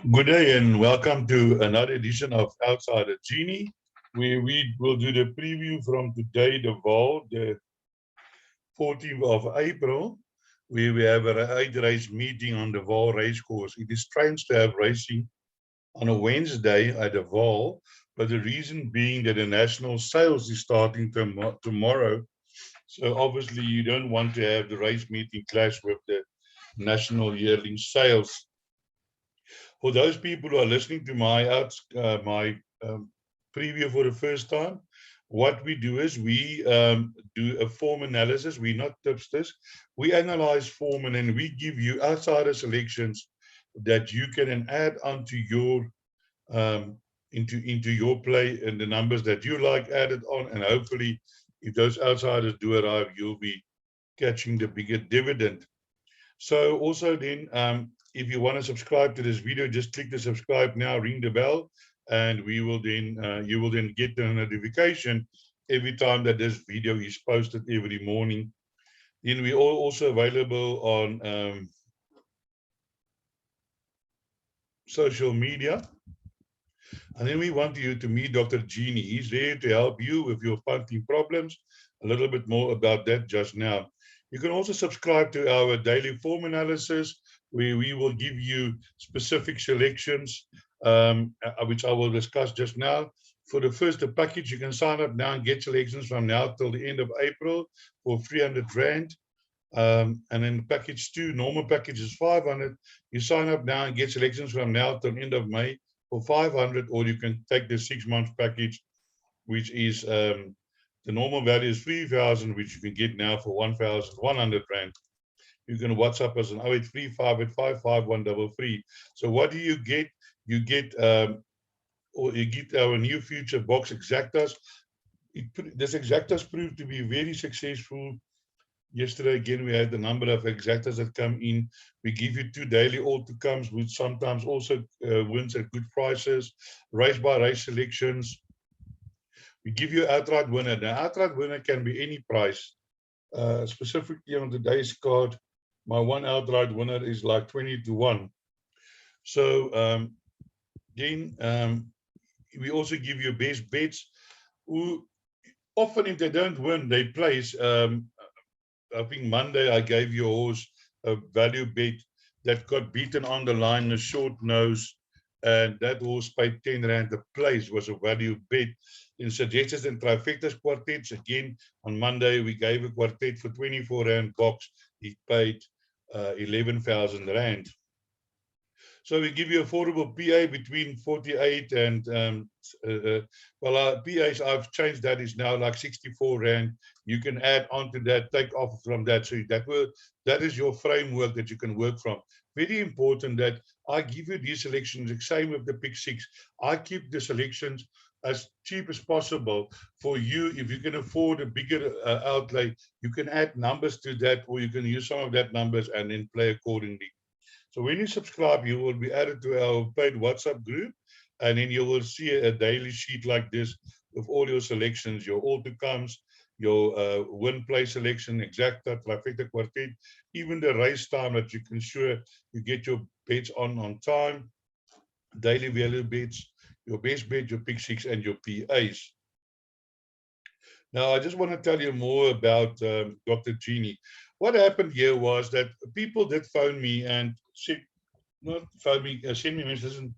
Good day and welcome to another edition of Outsider Genie, where we will do the preview from today, the Vaal, the 14th of April, where we have a 8-race meeting on the Vaal racecourse. It is strange to have racing on a Wednesday at the Vaal, but the reason being that the national sales is starting tomorrow. So obviously you don't want to have the race meeting clash with the national yearling sales. For those people who are listening to my preview for the first time, what we do is we do a form analysis. We're not tipsters. We analyze form and then we give you outsider selections that you can then add onto your um, into your play and the numbers that you like added on, and hopefully, if those outsiders do arrive, you'll be catching the bigger dividend. So also then, if you want to subscribe to this video, just click the subscribe now, ring the bell, and we will then you will then get the notification every time that this video is posted every morning. Then we are also available on social media. And then we want you to meet Dr. Genie. He's there to help you with your punting problems. A little bit more about that just now. You can also subscribe to our daily form analysis, where we will give you specific selections, which I will discuss just now. For the first package, you can sign up now and get selections from now till the end of April for 300 Rand. And then package 2, normal package is 500. You sign up now and get selections from now till the end of May for 500, or you can take the 6-month package, which is the normal value is 3,000, which you can get now for 1,100 Rand. You can WhatsApp us on 0835855133. So what do you get? You get or you get our new future box Exactas. This Exactas proved to be very successful. Yesterday, again, we had the number of Exactas that come in. We give you 2 daily all-to-comes, which sometimes also wins at good prices, race-by-race selections. We give you outright winner. The outright winner can be any price. Specifically on today's card, my one outright winner is like 20-1. So then we also give you best bets. Who often, if they don't win, they place. I think Monday I gave you a horse a value bet that got beaten on the line, a short nose, and that horse paid 10 Rand a place, was a value bet. In suggestions and trifectas quartets, again, on Monday we gave a quartet for 24 Rand box. He paid 11,000 Rand. So we give you affordable PA between 48 and, well, our PAs, I've changed that, is now like 64 Rand. You can add on to that, take off from that. So that is your framework that you can work from. Very important that I give you these selections, the same with the Pick 6. I keep the selections as cheap as possible for you. If you can afford a bigger outlay, you can add numbers to that, or you can use some of that numbers and then play accordingly. So when you subscribe, you will be added to our paid WhatsApp group, and then you will see a daily sheet like this with all your selections, your all-to-comes, your win play selection, exacta, trifecta, quartet, even the race time that you can ensure you get your bets on time, daily value bets, your best bet, your pick 6, and your PAs. Now, I just want to tell you more about Dr. Genie. What happened here was that people did phone me and said, not phone me, send me messages, and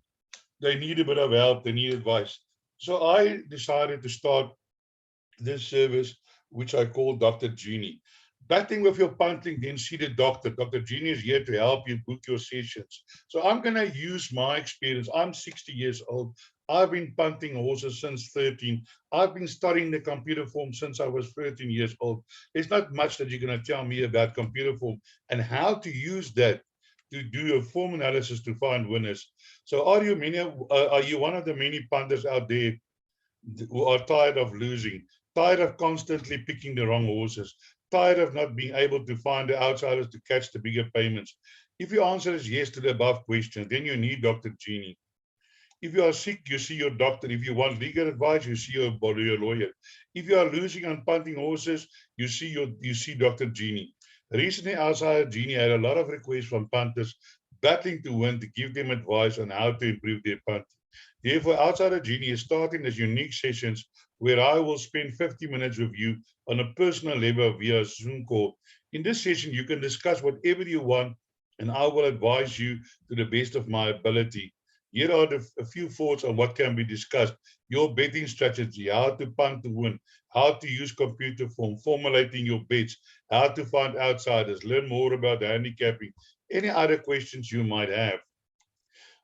they need a bit of help, they need advice. So I decided to start this service, which I call Dr. Genie. Batting with your punting, then see the doctor. Dr. Genie is here to help you book your sessions. So I'm going to use my experience. I'm 60 years old. I've been punting horses since 13. I've been studying the computer form since I was 13 years old. There's not much that you're going to tell me about computer form and how to use that to do a form analysis to find winners. So are you one of the many punters out there who are tired of losing, tired of constantly picking the wrong horses, tired of not being able to find the outsiders to catch the bigger payments? If your answer is yes to the above questions, then you need Dr. Genie. If you are sick, you see your doctor. If you want legal advice, you see your lawyer. If you are losing on punting horses, you see Dr. Genie. Recently, Outsider Genie had a lot of requests from punters battling to win to give them advice on how to improve their punting. Therefore, Outsider Genie is starting as unique sessions where I will spend 50 minutes with you on a personal level via Zoom call. In this session, you can discuss whatever you want, and I will advise you to the best of my ability. Here are a few thoughts on what can be discussed. Your betting strategy, how to punt to win, how to use computer form, formulating your bets, how to find outsiders, learn more about handicapping, any other questions you might have.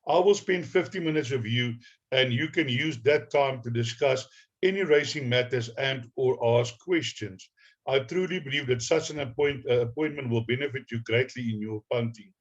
I will spend 50 minutes with you, and you can use that time to discuss any racing matters and or ask questions. I truly believe that such an appointment will benefit you greatly in your punting.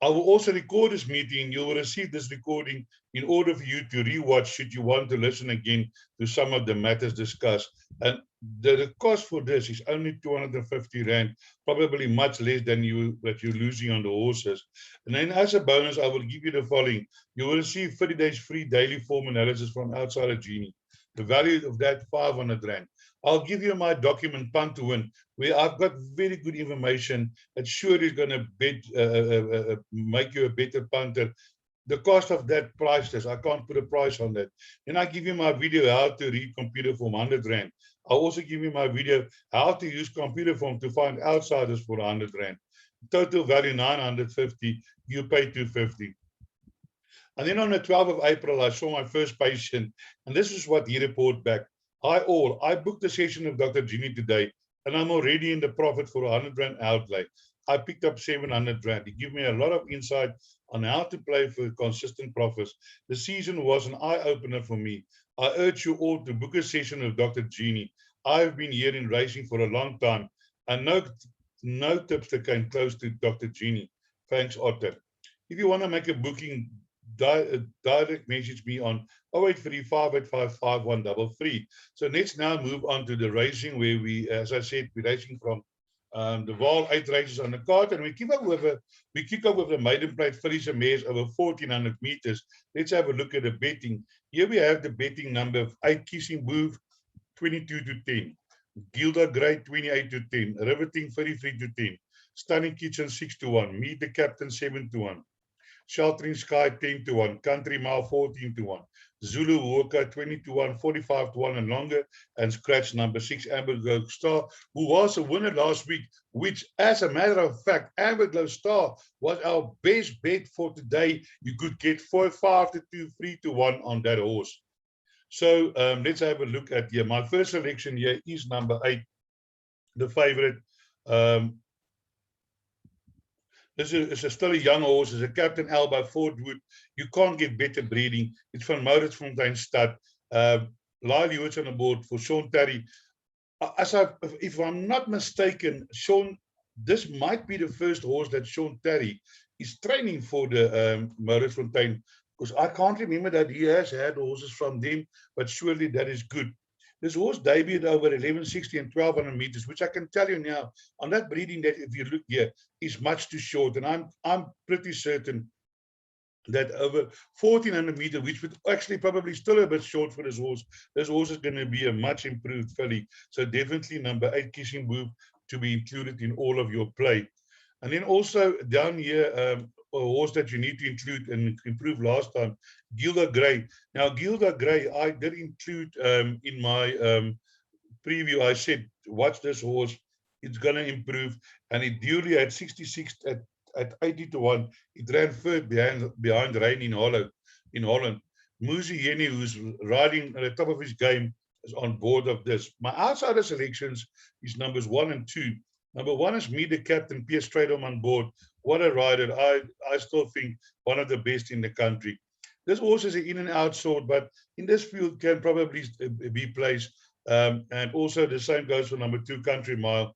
I will also record this meeting. You will receive this recording in order for you to rewatch should you want to listen again to some of the matters discussed. And the cost for this is only 250 Rand, probably much less than that you're losing on the horses. And then as a bonus, I will give you the following. You will receive 30 days free daily form analysis from Outsider Genie. The value of that, 500 Rand. I'll give you my document, Punt to Win, where I've got very good information that sure is going to make you a better punter. The cost of that priceless. I can't put a price on that. Then I give you my video, how to read computer form, 100 Rand. I'll also give you my video, how to use computer form to find outsiders for 100 Rand. Total value 950, you pay 250. And then on the 12th of April, I saw my first patient, and this is what he reported back. Hi all, I booked a session with Dr. Genie today, and I'm already in the profit for 100 Rand outlay. I picked up 700 Rand. He gave me a lot of insight on how to play for consistent profits. The season was an eye-opener for me. I urge you all to book a session with Dr. Genie. I've been here in racing for a long time, and no tipster came close to Dr. Genie. Thanks, Otter. If you want to make a booking, direct message me on 0835855133. So let's now move on to the racing, where we, as I said, we're racing from the Vaal, 8 races on the card, and we kick off with the Maiden Plate fillies and mares over 1400 meters. Let's have a look at the betting. Here we have the betting number of 8 Kissing Move, 22 to 10. Gilda Grey, 28 to 10. Riveting, 33 to 10. Stunning Kitchen, 6 to 1. Meet the Captain, 7 to 1. Sheltering Sky, 10 to 1. Country Mile, 14 to 1. Zulu Walker, 20 to 1, 45 to 1 and longer. And scratch number 6, Amber Glow Star, who was a winner last week, which, as a matter of fact, Amber Glow Star was our best bet for today. You could get 4, 5 to 2, 3 to 1 on that horse. So let's have a look at here. My first selection here is number 8, the favorite. This is still a young horse. It's a Captain L by Fort Wood. You can't get better breeding. It's from Mauritsfontein Stud. Lyle Hewitt's on the board for Sean Terry. If I'm not mistaken, Sean, this might be the first horse that Sean Terry is training for the Mauritsfontein, because I can't remember that he has had horses from them, but surely that is good. This horse debuted over 1160 and 1200 meters, which I can tell you now, on that breeding that, if you look here, is much too short. And I'm pretty certain that over 1400 meters, which would actually probably still a bit short for this horse is going to be a much improved filly. So definitely number 8, Kissing Move, to be included in all of your play. And then also down here, a horse that you need to include and improve last time, Gilda Grey. Now, Gilda Grey, I did include in my preview. I said, watch this horse. It's going to improve. And it duly at 66 at 80 to 1. It ran third behind Rain in Holland. Muzi Yeni, who's riding at the top of his game, is on board of this. My outsider selections is numbers 1 and 2. Number 1 is Me, the Captain, Pierre Stradom on board. What a rider. I still think one of the best in the country. This horse is an in and out sort, but in this field can probably be placed. And also the same goes for number 2, Country Mile.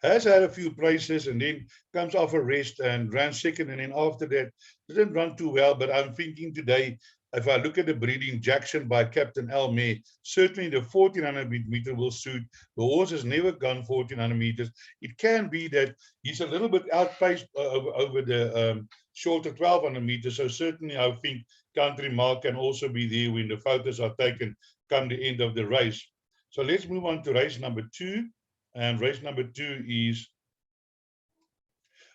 Has had a few places and then comes off a rest and ran second, and then after that didn't run too well. But I'm thinking today, if I look at the breeding, Jackson by Captain Elmay, certainly the 1400 meter will suit. The horse has never gone 1400 meters. It can be that he's a little bit outpaced over the shorter 1200 meters. So certainly I think Country Mile can also be there when the photos are taken come the end of the race. So let's move on to race number 2. And race number 2 is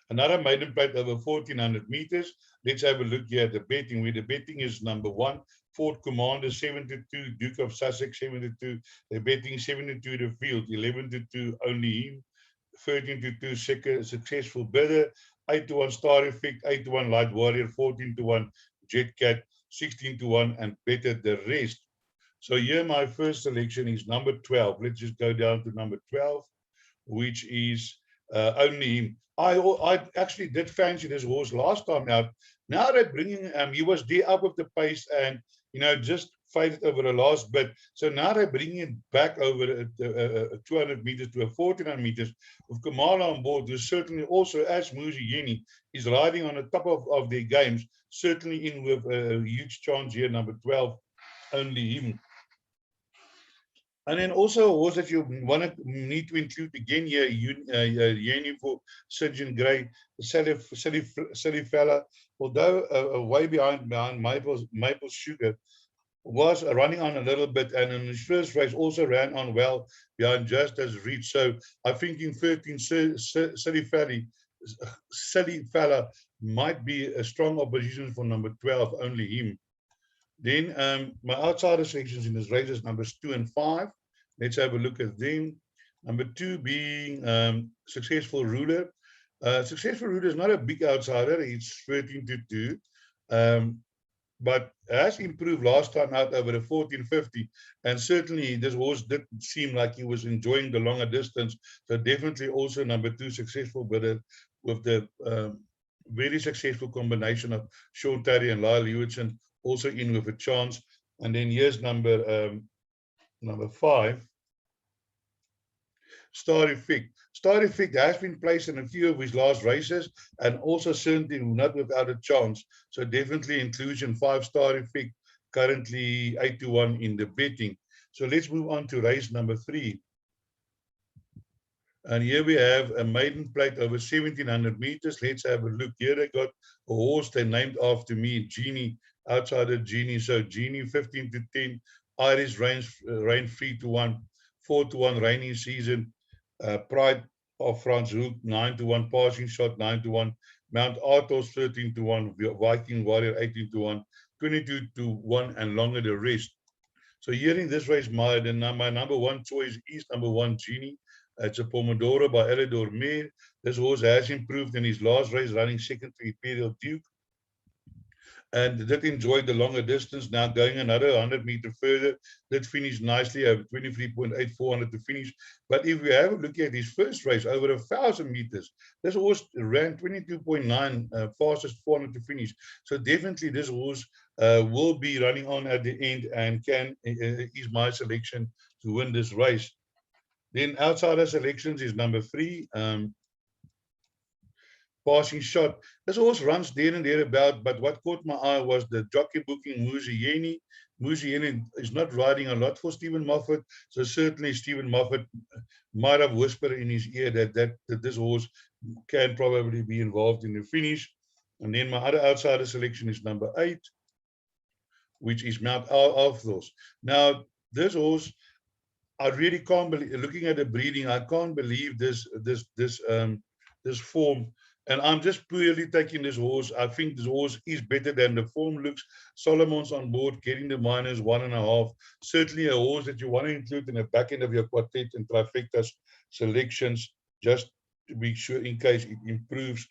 Another maiden plate over 1400 meters. Let's have a look here at the betting, where the betting is number 1, Fort Commander 7-2, Duke of Sussex 7-2. The betting 7-2 the field, 11-2 only him, 13-2 successful bidder, 8-1 Star Effect, 8-1 Light Warrior, 14-1 Jet Cat, 16-1, and better the rest. So here my first selection is number 12. Let's just go down to number 12, which is only him. I actually did fancy this horse last time out. Now they're bringing he was there up with the pace and just faded over the last bit. So now they're bringing it back over 200 meters to a 1400 meters with Kamala on board, who's certainly also, as GENIE, is riding on the top of their games, certainly in with a huge chance here, number 12, only him. And then also a horse that you need to include again here, GENIE for Surgeon Gray, silly fella, although way behind Maple Sugar, was running on a little bit, and in his first race also ran on well behind Just As Reach. So I think in 13, silly fella might be a strong opposition for number 12, only him. Then my outsider sections in this race is numbers 2 and 5. Let's have a look at them. Number 2 being Successful Ruler. Successful Ruler is not a big outsider. It's 13-2. But has improved last time out over the 1450, and certainly this horse did seem like he was enjoying the longer distance. So definitely also number 2 successful, but with the very successful combination of Sean Terry and Lyle Hewitson also in with a chance. And then here's number 5, Star Effect. Star Effect has been placed in a few of his last races and also certainly not without a chance. So definitely inclusion 5 Star Effect, currently 8-1 in the betting. So let's move on to race number 3. And here we have a maiden plate over 1700 meters. Let's have a look. Here they got a horse they named after me, GENIE, Outsider Genie. So GENIE 15-10, Irish Rain 3-1, 4-1 Rainy Season, Pride of France Hook 9-1, Passing Shot 9-1, Mount Athos 13-1, Viking Warrior 18-1, 22-1, and longer the rest. So here in this race, my number 1 choice is number 1 GENIE. It's a Pomodoro by Elidor Mare. This horse has improved in his last race, running second to Imperial Duke, and did enjoy the longer distance. Now going another 100 meters further, did finish nicely over 23.8, 400 to finish. But if we have a look at his first race over 1,000 meters, this horse ran 22.9, fastest 400 to finish. So definitely this horse will be running on at the end and is my selection to win this race. Then outsider selections is number 3. Passing Shot. This horse runs there and thereabout, but what caught my eye was the jockey booking GENIE. GENIE is not riding a lot for Stephen Moffat, so certainly Stephen Moffat might have whispered in his ear that this horse can probably be involved in the finish. And then my other outsider selection is number 8, which is Mount Athos. Now, this horse, I really can't believe, looking at the breeding, I can't believe this form. And I'm just purely taking this horse. I think this horse is better than the form looks. Solomon's on board, getting the minus 1.5. Certainly a horse that you want to include in the back end of your quartet and trifectas selections, just to be sure in case it improves.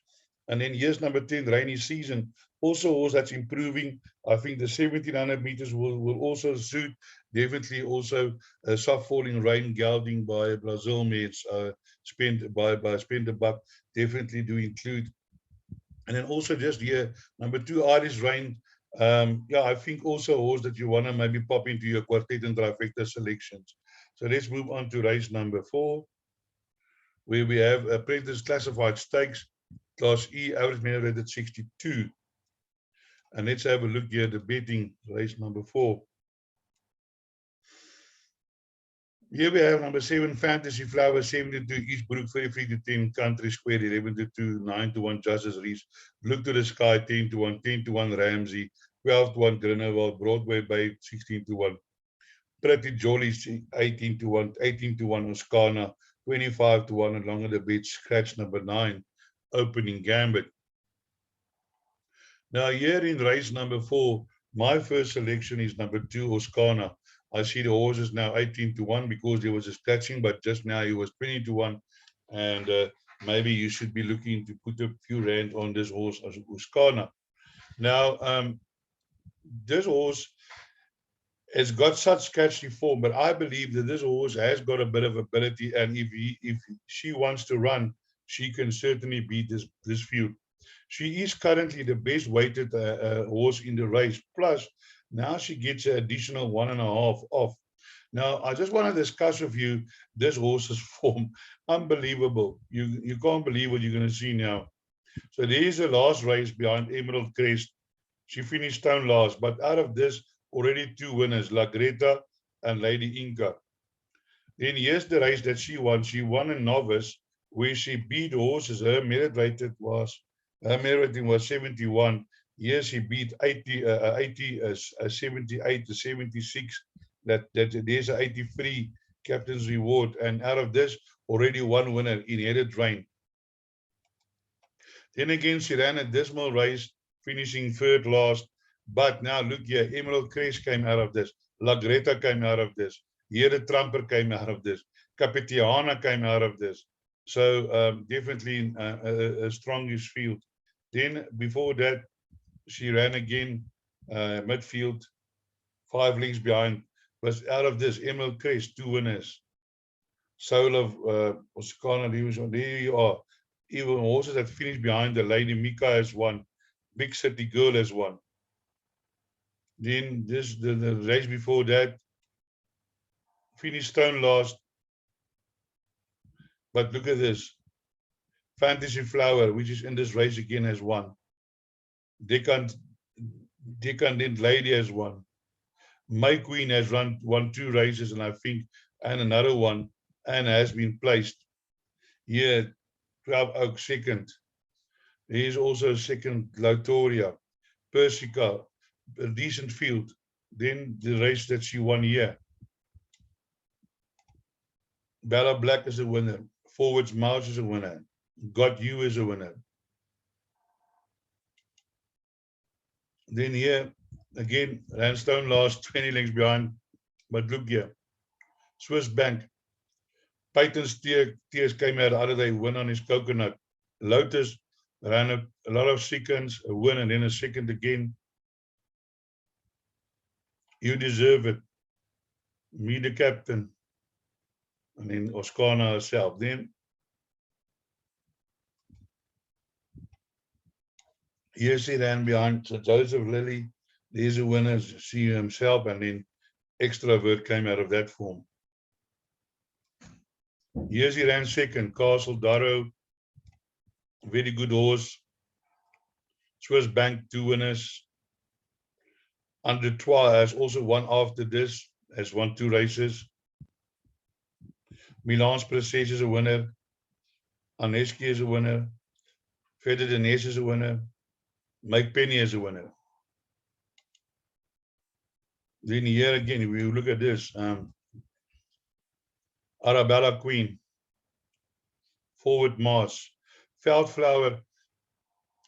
And then here's number 10, Rainy Season. Also a horse that's improving. I think the 1700 meters will also suit. Definitely also Soft Falling Rain gelding by Brazil mates, spent by Spend a Buck. Definitely do include. And then also just here, number 2, Irish Rain. Yeah, I think also a horse that you want to maybe pop into your quartet and trifecta selections. So let's move on to race number 4, where we have Apprentice Classified Stakes, Class E, average minute rate at 62. And let's have a look here at the betting, race number 4. Here we have number 7, Fantasy Flower, 7-2, Eastbrook, 33-10, Country Square, 11-2, 9-1, Justice Reese, Look to the Sky, 10-1, 10-1, Ramsey, 12-1, Grindelwald, Broadway Bay, 16-1, Pretty Jolly, 18-1, 18-1, Oscana, 25-1, along with the beach, scratch number 9. opening gambit. Now here in race number 4, my first selection is number 2, Oscana. I see the horse is now 18-1 because there was a scratching, but just now he was 20-1. And maybe you should be looking to put a few rand on this horse as Oscana. Now, this horse has got such sketchy form, but I believe that this horse has got a bit of ability, and if she wants to run, she can certainly beat this field. She is currently the best weighted horse in the race. Plus, now she gets an additional 1.5 off. Now, I just want to discuss with you this horse's form. Unbelievable. You can't believe what you're going to see now. So there is the last race behind Emerald Crest. She finished stone last, but out of this, already 2 winners, La Greta and Lady Inca. Then here's the race that she won. She won a novice where she beat horses. Her merit rating was 71. Here she beat 78 to 76. That there's an 83 captain's reward. And out of this, already 1 winner, Inherit Rain. Then again, she ran a dismal race, finishing 3rd last. But now look here, Emerald Crest came out of this. La Greta came out of this. Here the Trumper came out of this. Capitiana came out of this. So definitely a strongish field. Then before that, she ran again midfield, 5 lengths behind. But out of this, Emerald Crest, 2 winners. Soul of Oscana, there you are. Even horses that finished behind the Lady Mika has won. Big City Girl has won. Then the race before that, finished stone last. But look at this. Fantasy Flower, which is in this race again, has won. Decadent Lady has won. My Queen has won 2 races, and I think, and another one, and has been placed. Here, 12 Oak 2nd. There is also 2nd Lautoria. Persica, a decent field. Then the race that she won here. Bella Black is a winner. Forwards Mouse is a winner. Got You is a winner. Then here, again, Randstone last 20 lengths behind. But look here. Swiss Bank. Python's Tears came out the other day, win on his coconut. Lotus ran a lot of seconds, a win, and then a second again. You Deserve It. Me the Captain. And then Oscana herself. Then here she ran behind Sir Joseph Lilly. There's a winner, she himself, and then Extrovert came out of that form. Here she ran 2nd, Castle Darrow. Very good horse. Swiss Bank, 2 winners. Andre Trois has also won after this, has won 2 races. Milan's Princess is a winner. Aneski is a winner. Fede Denise is a winner. Mike Penny is a winner. Then here again, if we look at this, Arabella Queen, Forward Mars. Veldflower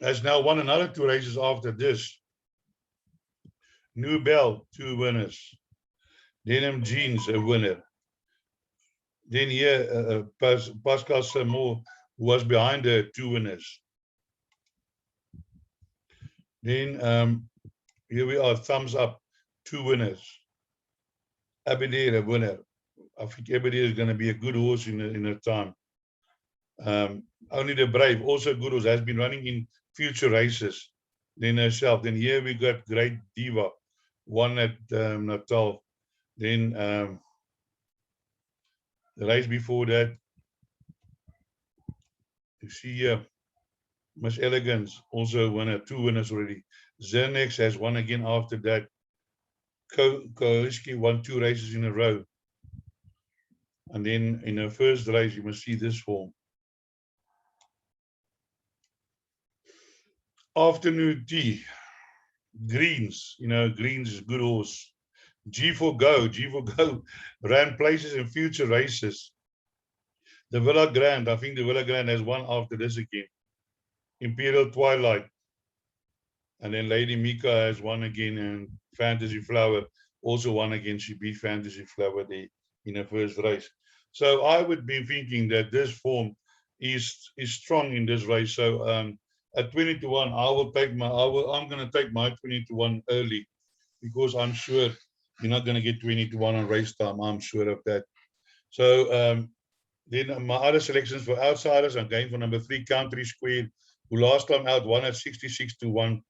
has now won another 2 races after this. New Bell, 2 winners. Denim Jeans, a winner. Then here, Pascal Samour, who was behind her, 2 winners. Then here we are, Thumbs Up, 2 winners. Aberdeen, a winner. I think Aberdeen is going to be a good horse in a time. Only the Brave, also good horse, has been running in future races. Then herself. Then here we got Great Diva, won at Natal. Then the race before that, you see here, Miss Elegance, also a winner, 2 winners already. Zernex has won again after that. Koiski won 2 races in a row. And then in her first race, you must see this form. Afternoon Tea. Greens, Greens is a good horse. G4Go ran places in future races. The Villa Grand, I think the Villa Grand has won after this again. Imperial Twilight. And then Lady Mika has won again, and Fantasy Flower also won again. She beat Fantasy Flower there in her first race. So I would be thinking that this form is strong in this race. So at 20-1, I'm going to take my 20-1 early, because I'm sure you're not going to get 20-1 on race time. I'm sure of that. So then my other selections for outsiders, I'm going for number 3, Country Square, who last time out won at 66-1.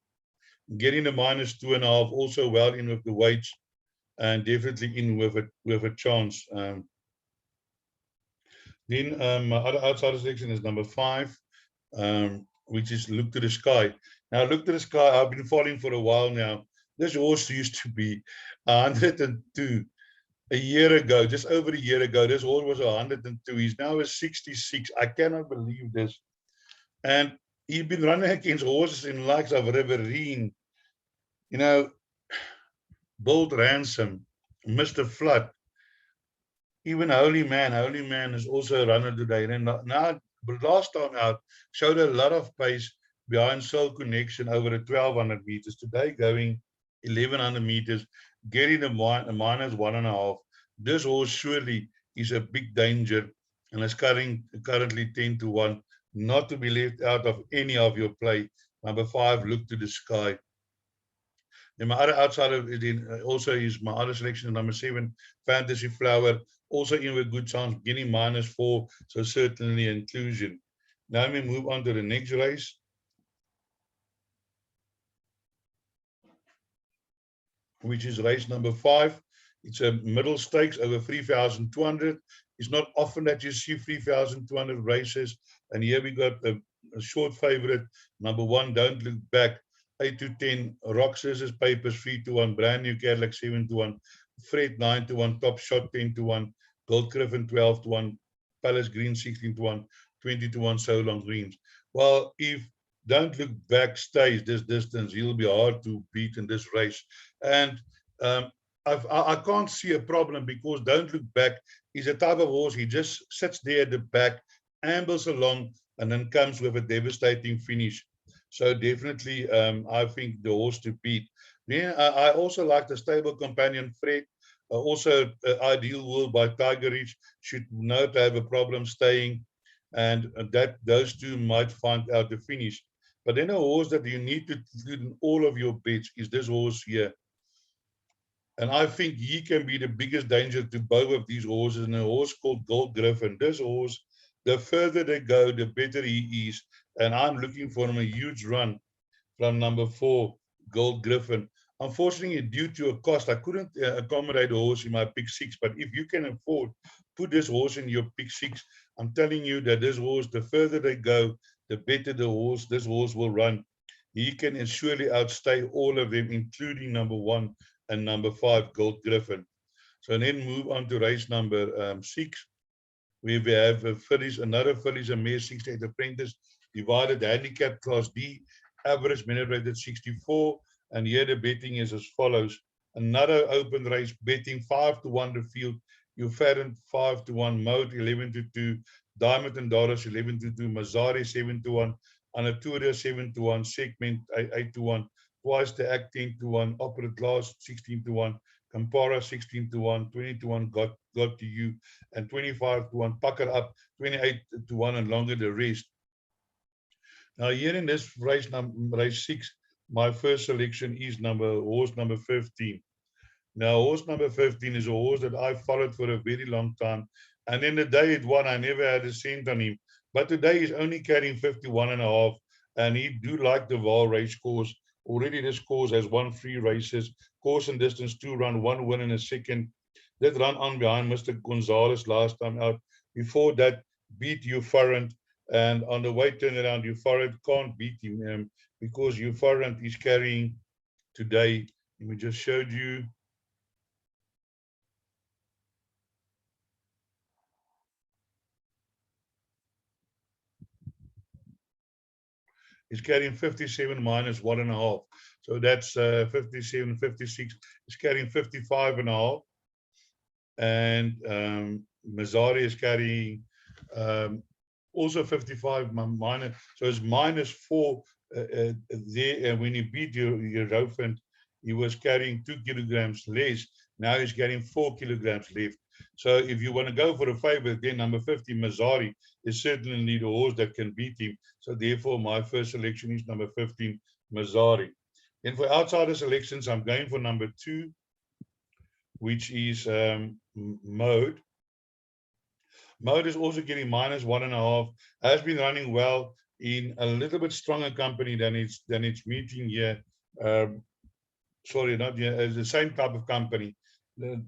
Getting the -2.5, also well in with the weights, and definitely in with a chance. Then my other outsider selection is number 5, which is Look to the Sky. Now, Look to the Sky, I've been following for a while now. This horse used to be 102 a year ago, just over a year ago. This horse was 102. He's now a 66. I cannot believe this. And he's been running against horses in likes of Riverine, you know, Bold Ransom, Mr. Flood, even Holy Man. Holy Man is also a runner today. And now, last time out, showed a lot of pace behind Soul Connection over the 1,200 meters. Today, going 1,100 meters, getting a -1.5. This horse surely is a big danger, and is currently 10-1, not to be left out of any of your play. Number 5, Look to the Sky. Then my other outsider also is my other selection, number 7, Fantasy Flower, also in with good chance, GENIE -4, so certainly inclusion. Now we move on to the next race, which is race number 5. It's a middle stakes over 3,200. It's not often that you see 3,200 races, and here we got a short favorite, number 1, Don't Look Back, 8-10, Rock Scissors Papers 3-1, Brand New Cadillac 7-1, Fred 9-1, Top Shot 10-1, Gold Griffin 12-1, Palace Green 16-1, 20-1, So Long Dreams. Well, if Don't Look Back stays this distance, he'll be hard to beat in this race. And I can't see a problem, because Don't Look Back is a type of horse. He just sits there at the back, ambles along, and then comes with a devastating finish. So definitely, I think the horse to beat. Then I also like the stable companion Fred. Also, Ideal World by Tiger Reach should know to have a problem staying, and that those two might find out the finish. But then a horse that you need to include in all of your bets is this horse here. And I think he can be the biggest danger to both of these horses. And a horse called Gold Griffin. This horse, the further they go, the better he is. And I'm looking for him a huge run from number 4, Gold Griffin. Unfortunately, due to a cost, I couldn't accommodate the horse in my pick 6. But if you can afford, put this horse in your pick 6. I'm telling you that this horse, the further they go, the better this horse will run. He can surely outstay all of them, including number 1 and number 5, Gold Griffin. So then move on to race number 6, where we have another fillies and mare 68 Apprentice, divided handicap class D, average minute rate at 64. And here the betting is as follows. Another open race, betting 5-1 the field, Ufaran 5-1, Mode 11-2, Diamond and Dollars 11-2, Mazari 7-1, Anaturia 7-1, Segment 8-1, Twice the Act 10-1, Opera Glass 16-1, Campara 16-1, 20-1 got to you, and 25-1 Pucker Up 28-1, and longer the rest. Now here in this race 6, my first selection is horse number 15. Now horse number 15 is a horse that I followed for a very long time, and in the day it won, I never had a cent on him. But today he's only carrying 51.5, and he do like the Vaal race course. Already this course has won 3 races, course and distance 2 run, 1 win in a second. That run on behind Mr. Gonzalez last time out. Before that, beat Euphorant, and on the way turnaround, Euphorant can't beat him because Euphorant is carrying today. We just showed you. Is carrying 57 minus 1.5. So that's 57, 56. It's carrying 55.5. And Mazzari is carrying Also 55 minus, so it's -4 there. And when he beat your Rofant, he was carrying 2 kilograms less. Now he's getting 4 kilograms left. So if you want to go for a favorite, then number 50, Mazzari, is certainly the horse that can beat him. So therefore, my first selection is number 15, Mazzari. Then for outsider selections, I'm going for number 2, which is Mode. Mode is also getting -1.5. Has been running well in a little bit stronger company than it's meeting here. Sorry, not here. It's the same type of company.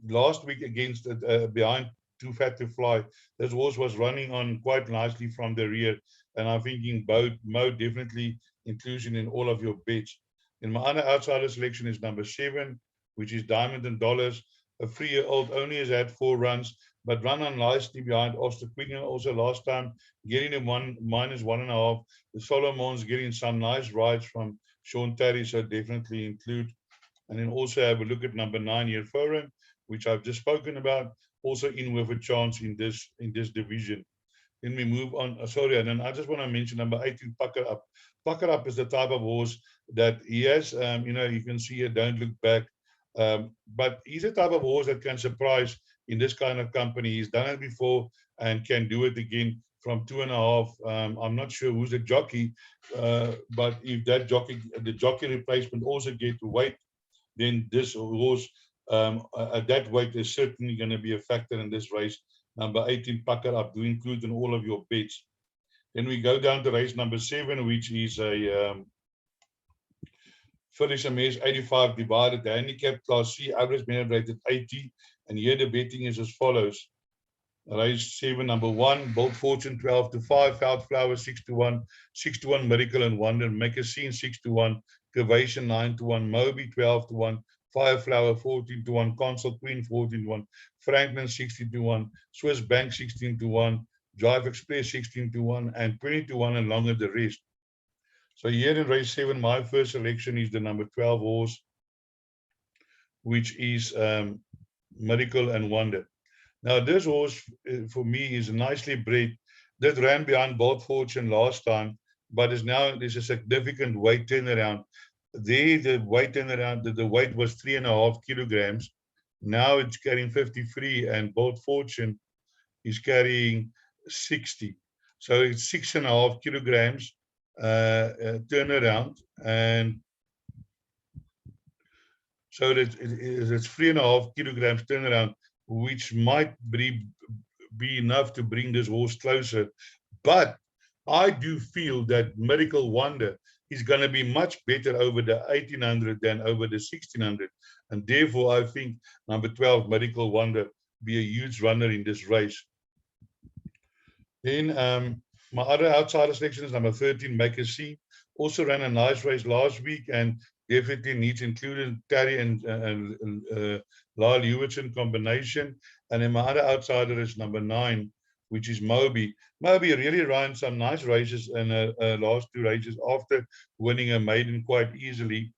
Last week against behind Too Fat to Fly, this horse was running on quite nicely from the rear, and I'm thinking Mode definitely inclusion in all of your bets. And my other outsider selection is number 7, which is Diamond and Dollars. A 3-year-old only has had 4 runs, but run on nicely behind Oster Queen also last time, getting him -1.5. The Solomon's getting some nice rides from Sean Terry, so definitely include. And then also have a look at number 9 here, Foreign, which I've just spoken about, also in with a chance in this division. Then we move on. Sorry, and then I just want to mention number 18, Pucker Up. Pucker Up is the type of horse that he has. You can see it, Don't Look Back. But he's a type of horse that can surprise in this kind of company. He's done it before and can do it again from 2.5. I'm not sure who's the jockey, but if that the jockey replacement also get to weight, then this horse at that weight is certainly going to be a factor in this race. Number 18, Pucker Up, to include in all of your bets. Then we go down to race number 7, which is a Finish Mares 85 divided. The handicap class C, average minute rated 80. And here the betting is as follows. Race 7, number 1, Bold Fortune 12-5, Feld Flower 6-1, 6-1 Miracle and Wonder, Make a Scene 6-1, Curvation 9-1, Moby 12-1, Fireflower 14-1, Console Queen 14-1, Franklin 16-1, Swiss Bank 16-1, Drive Express 16-1, and 20-1 and longer the rest. So here in race 7, my first selection is the number 12 horse, which is Miracle and Wonder. Now, this horse, for me, is nicely bred. That ran behind Bold Fortune last time, but there's a significant weight turnaround. There, the weight turnaround, the weight was 3.5 kilograms. Now it's carrying 53, and Bold Fortune is carrying 60. So it's 6.5 kilograms turnaround, and so it's 3.5 kilograms turnaround, which might be enough to bring this horse closer. But I do feel that Miracle Wonder is going to be much better over the 1800 than over the 1600. And therefore, I think number 12, Miracle Wonder, be a huge runner in this race. Then my other outsider selection is number 13, Make a Scene. Also ran a nice race last week and definitely needs included Terry and Lyle Hewitson combination. And then my other outsider is number 9, which is Moby. Moby really ran some nice races in last 2 races after winning a maiden quite easily.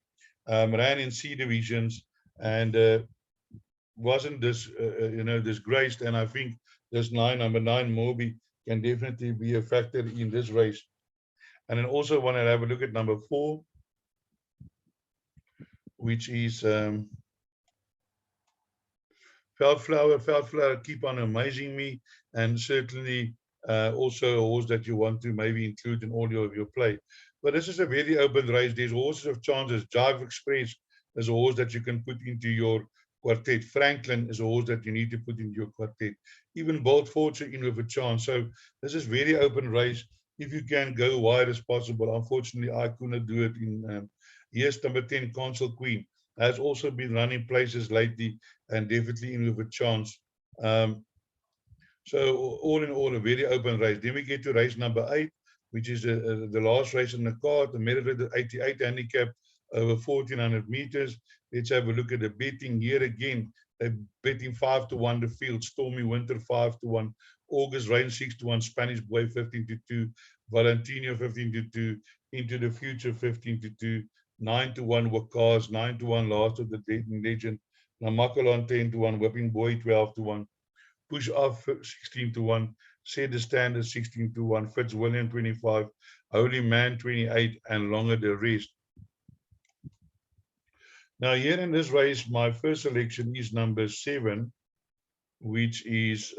Ran in C divisions and wasn't disgraced. And I think this number 9 Moby can definitely be a factor in this race. And then also want to have a look at number 4, which is Feldflower. Feldflower keep on amazing me, and certainly also a horse that you want to maybe include in all of your play. But this is a very open race. There's horses of chances. Jive Express is a horse that you can put into your quartet. Franklin is a horse that you need to put into your quartet. Even Bold Fortune in with a chance. So this is very open race. If you can go wide as possible. Unfortunately, I couldn't do it in yes, number 10, Console Queen, has also been running places lately and definitely in with a chance. So all in all, a very open race. Then we get to race number 8, which is the last race in the card, the merit 88 handicap over 1400 meters. Let's have a look at the betting here again. They're betting 5-1 the field. Stormy Winter 5-1. August Rain 6-1. Spanish Boy 15-2. Valentino 15-2. Into the Future 15-2. 9-1 Wakars. 9-1 Last of the Dating Legend. Namakalon 10-1. Whipping Boy 12-1. push off 16-1, Set the Standard 16-1, Fitzwilliam 25, Holy Man 28, and longer the rest. Now here in this race, my first selection is number 7, which is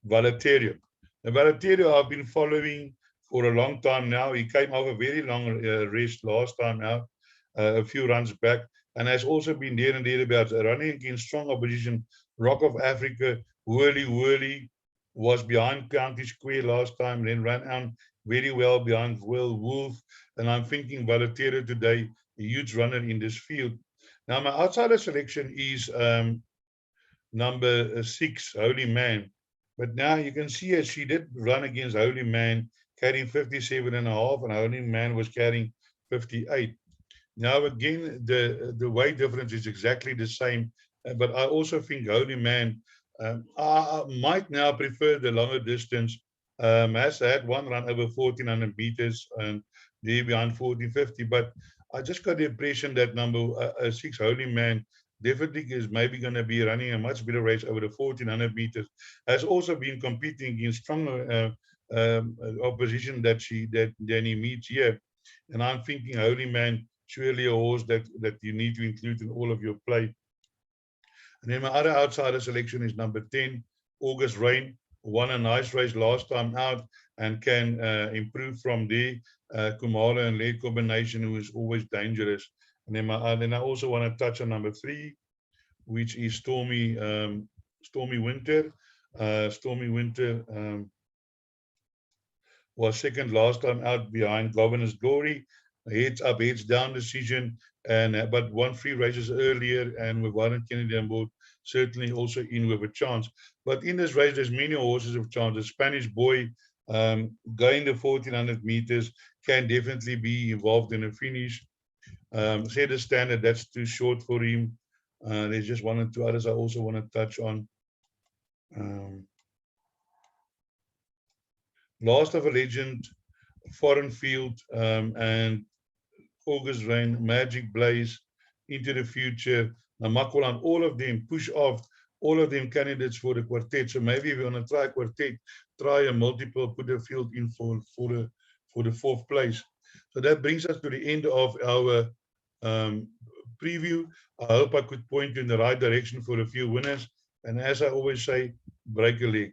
Valeterio. Now, Valeterio I've been following for a long time now. He came off a very long rest last time out, a few runs back, and has also been there and thereabouts, running against strong opposition. Rock of Africa, Whirly was behind County Square last time, then ran on very well behind Will Wolf. And I'm thinking Valeterio today, a huge runner in this field. Now, my outsider selection is number 6, Holy Man. But now you can see as she did run against Holy Man, carrying 57.5, and Holy Man was carrying 58. Now again, the weight difference is exactly the same, but I also think Holy Man I might now prefer the longer distance. Has had one run over 1400 meters and there behind 1450, but I just got the impression that number 6, Holy Man, definitely is maybe going to be running a much better race over the 1400 meters. Has also been competing against stronger opposition that he meets here, and I'm thinking Holy Man, surely a horse that you need to include in all of your play. And then my other outsider selection is number 10, August Rain. Won a nice race last time out and can improve from there. Kumala and lead combination, who is always dangerous. And then I also want to touch on number 3, which is Stormy Winter. Stormy Winter was second last time out behind Governor's Glory. Heads up, heads down decision, and but won 3 races earlier, and with Warren Kennedy on board, certainly also in with a chance. But in this race, there's many horses of chance. The Spanish Boy, going the 1400 meters, can definitely be involved in a finish. Set the Standard, that's too short for him. There's just 1 or 2 others I also want to touch on. Last of a Legend, Foreign Field, and August Rain, Magic Blaze, Into the Future, Namakwalan, all of them push off, all of them candidates for the quartet. So maybe if you want to try a quartet, try a multiple, put the field in for the 4th place. So that brings us to the end of our preview. I hope I could point you in the right direction for a few winners. And as I always say, break a leg.